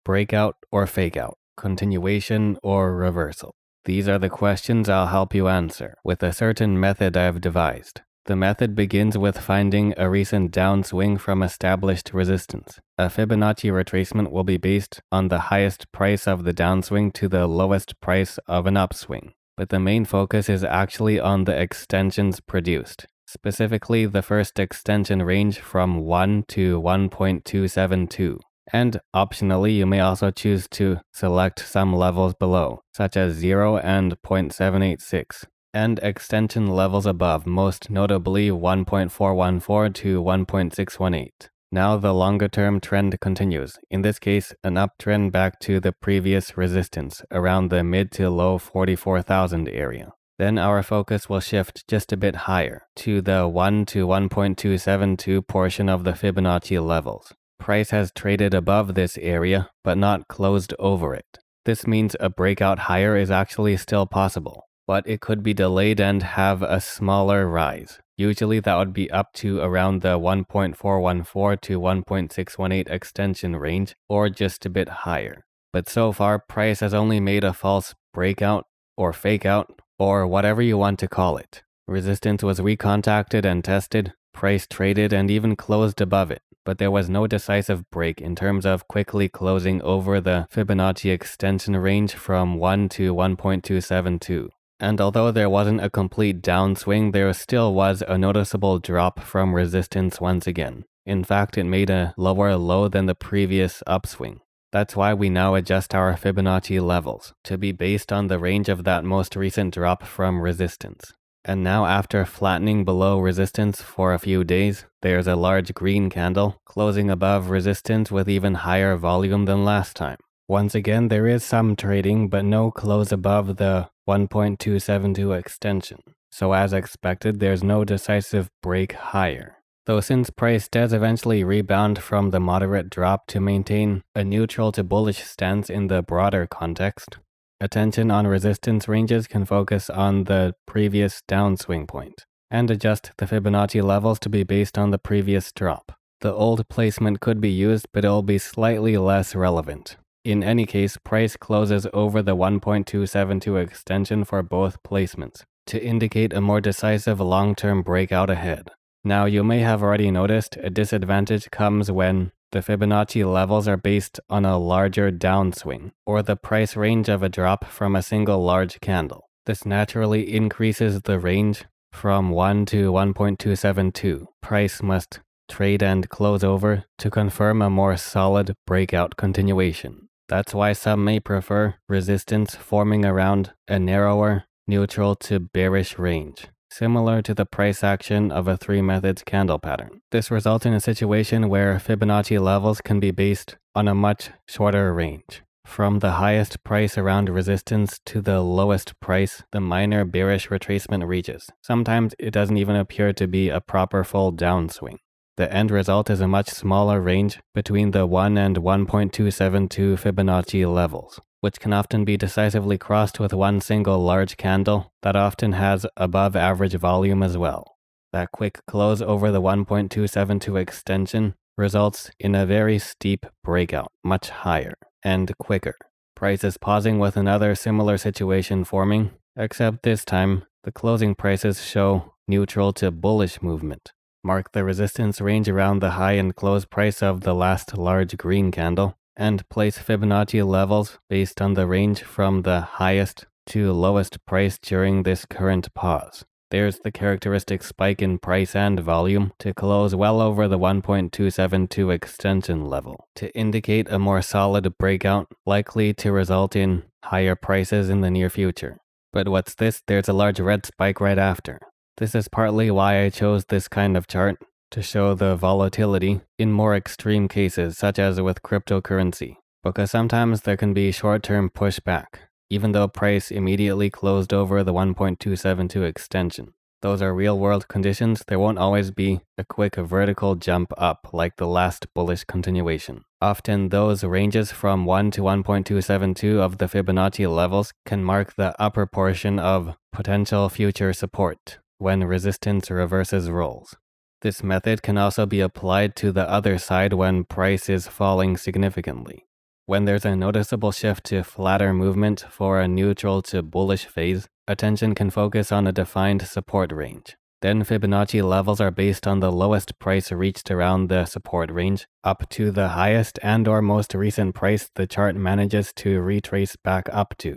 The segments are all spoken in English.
breakout or fakeout, continuation or reversal? These are the questions I'll help you answer with a certain method I've devised. The method begins with finding a recent downswing from established resistance. A Fibonacci retracement will be based on the highest price of the downswing to the lowest price of an upswing. But the main focus is actually on the extensions produced, specifically the first extension range from 1 to 1.272. And optionally, you may also choose to select some levels below, such as 0 and 0.786, and extension levels above, most notably 1.414 to 1.618. Now the longer-term trend continues, in this case an uptrend back to the previous resistance around the mid to low 44,000 area. Then our focus will shift just a bit higher to the 1 to 1.272 portion of the Fibonacci levels. Price has traded above this area, but not closed over it. This means a breakout higher is actually still possible, but it could be delayed and have a smaller rise. Usually that would be up to around the 1.414 to 1.618 extension range, or just a bit higher. But so far, price has only made a false breakout, or fakeout, or whatever you want to call it. Resistance was recontacted and tested, price traded and even closed above it, but there was no decisive break in terms of quickly closing over the Fibonacci extension range from 1 to 1.272. And although there wasn't a complete downswing, there still was a noticeable drop from resistance once again. In fact, it made a lower low than the previous upswing. That's why we now adjust our Fibonacci levels to be based on the range of that most recent drop from resistance. And now after flattening below resistance for a few days, there's a large green candle closing above resistance with even higher volume than last time. Once again, there is some trading, but no close above the 1.272 extension. So as expected, there's no decisive break higher. Though since price does eventually rebound from the moderate drop to maintain a neutral to bullish stance in the broader context, attention on resistance ranges can focus on the previous downswing point and adjust the Fibonacci levels to be based on the previous drop. The old placement could be used, but it will be slightly less relevant. In any case, price closes over the 1.272 extension for both placements to indicate a more decisive long-term breakout ahead. Now, you may have already noticed a disadvantage comes when the Fibonacci levels are based on a larger downswing, or the price range of a drop from a single large candle. This naturally increases the range from 1 to 1.272. Price must trade and close over to confirm a more solid breakout continuation. That's why some may prefer resistance forming around a narrower, neutral to bearish range, similar to the price action of a 3 methods candle pattern. This results in a situation where Fibonacci levels can be based on a much shorter range. From the highest price around resistance to the lowest price the minor bearish retracement reaches. Sometimes it doesn't even appear to be a proper full downswing. The end result is a much smaller range between the 1 and 1.272 Fibonacci levels, which can often be decisively crossed with one single large candle that often has above average volume as well. That quick close over the 1.272 extension results in a very steep breakout, much higher and quicker. Prices pausing with another similar situation forming, except this time the closing prices show neutral to bullish movement. Mark the resistance range around the high and close price of the last large green candle, and place Fibonacci levels based on the range from the highest to lowest price during this current pause. There's the characteristic spike in price and volume to close well over the 1.272 extension level, to indicate a more solid breakout likely to result in higher prices in the near future. But what's this? There's a large red spike right after. This is partly why I chose this kind of chart, to show the volatility in more extreme cases such as with cryptocurrency, because sometimes there can be short-term pushback, even though price immediately closed over the 1.272 extension. Those are real-world conditions. There won't always be a quick vertical jump up like the last bullish continuation. Often those ranges from 1 to 1.272 of the Fibonacci levels can mark the upper portion of potential future support when resistance reverses roles. This method can also be applied to the other side when price is falling significantly. When there's a noticeable shift to flatter movement for a neutral to bullish phase, attention can focus on a defined support range. Then Fibonacci levels are based on the lowest price reached around the support range, up to the highest and or most recent price the chart manages to retrace back up to.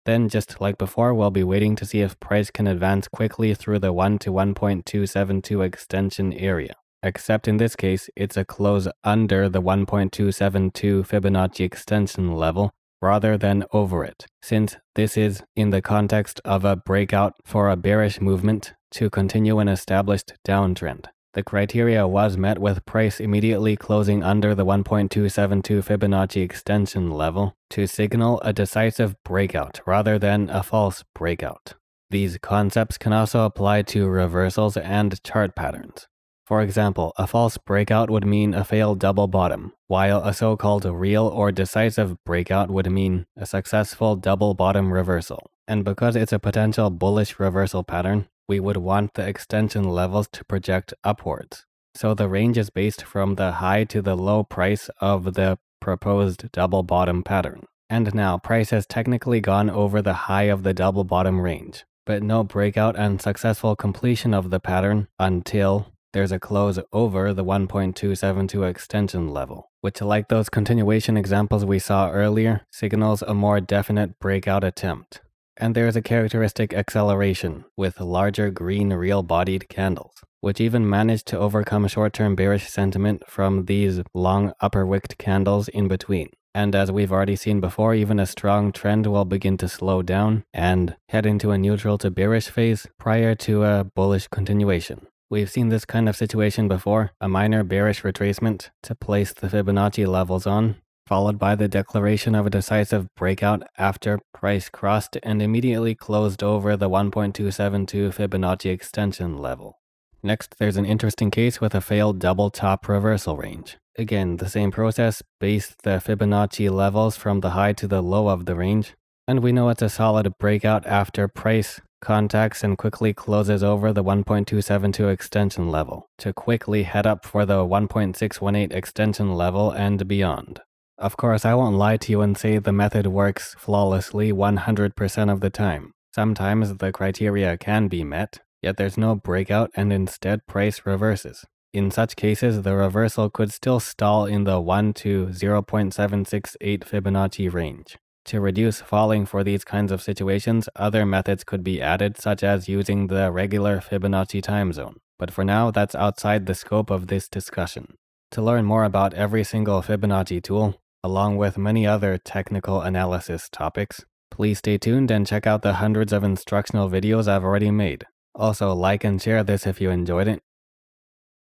Then, just like before, we'll be waiting to see if price can advance quickly through the 1 to 1.272 extension area. Except in this case, it's a close under the 1.272 Fibonacci extension level rather than over it, since this is in the context of a breakout for a bearish movement to continue an established downtrend. The criteria was met with price immediately closing under the 1.272 Fibonacci extension level to signal a decisive breakout rather than a false breakout. These concepts can also apply to reversals and chart patterns. For example, a false breakout would mean a failed double bottom, while a so-called real or decisive breakout would mean a successful double bottom reversal. And because it's a potential bullish reversal pattern, we would want the extension levels to project upwards. So the range is based from the high to the low price of the proposed double bottom pattern. And now price has technically gone over the high of the double bottom range, but no breakout and successful completion of the pattern until there's a close over the 1.272 extension level, which, like those continuation examples we saw earlier, signals a more definite breakout attempt. And there is a characteristic acceleration with larger green real-bodied candles, which even managed to overcome short-term bearish sentiment from these long upper-wicked candles in between. And as we've already seen before, even a strong trend will begin to slow down and head into a neutral to bearish phase prior to a bullish continuation. We've seen this kind of situation before, a minor bearish retracement to place the Fibonacci levels on, followed by the declaration of a decisive breakout after price crossed and immediately closed over the 1.272 Fibonacci extension level. Next, there's an interesting case with a failed double top reversal range. Again, the same process based the Fibonacci levels from the high to the low of the range, and we know it's a solid breakout after price contacts and quickly closes over the 1.272 extension level to quickly head up for the 1.618 extension level and beyond. Of course, I won't lie to you and say the method works flawlessly 100% of the time. Sometimes the criteria can be met, yet there's no breakout and instead price reverses. In such cases, the reversal could still stall in the 1 to 0.768 Fibonacci range. To reduce falling for these kinds of situations, other methods could be added, such as using the regular Fibonacci time zone. But for now, that's outside the scope of this discussion. To learn more about every single Fibonacci tool, along with many other technical analysis topics, please stay tuned and check out the hundreds of instructional videos I've already made. Also, like and share this if you enjoyed it,